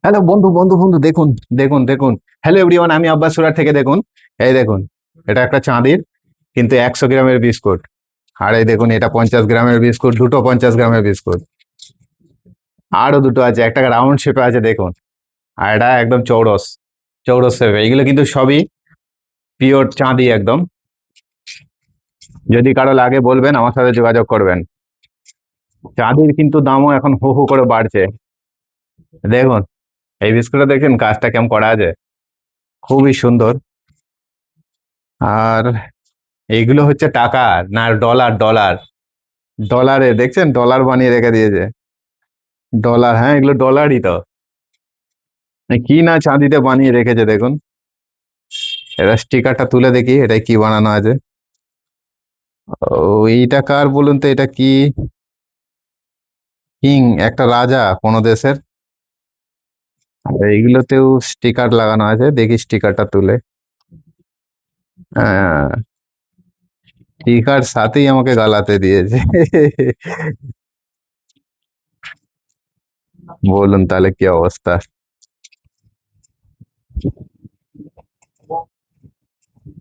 Hello বন্ধু বন্ধু বন্ধু দেখুন, দেখুন দেখুন। হ্যালো এভরিওয়ান, আমি আব্বাস সুরাট থেকে। দেখুন, এই দেখুন, এটা একটা চাঁদির, কিন্তু 100 গ্রামের বিস্কুট। আর এই দেখুন, এটা 50 গ্রামের বিস্কুট, দুটো 50 গ্রামের বিস্কুট। আরো দুটো আছে, একটা রাউন্ড শেপে আছে দেখুন। আর এটা একদম চৌরস, চৌরস শেপে। এগুলো কিন্তু সবই পিওর চাঁদি একদম। যদি কারো লাগে বলবেন, আমার সাথে যোগাযোগ করবেন। চাঁদির কিন্তু দামও এখন হু হু করে বাড়ছে। দেখুন, এই বিস্কুটটা দেখেন কাজটা কেমন করা আছে, খুবই সুন্দর। আর এইগুলো হচ্ছে টাকা, না ডলার, ডলার। ডলারে দেখছেন, ডলার বানিয়ে রেখে দিয়েছে। ডলার, হ্যাঁ এগুলো ডলারই তো। কি না চাঁদিতে বানিয়ে রেখেছে দেখুন। এটা স্টিকারটা তুলে দেখি, এটা কি বানানো আছে। ও, এইটা কার বলুন তো, এটা কি? কিং, একটা রাজা কোন দেশের। আর এইগুলোতেও স্টিকার লাগানো আছে, দেখি স্টিকারটা তুলে। স্টিকার সাথেই আমাকে গালাতে দিয়েছে। বলুন তাহলে কি অবস্থা।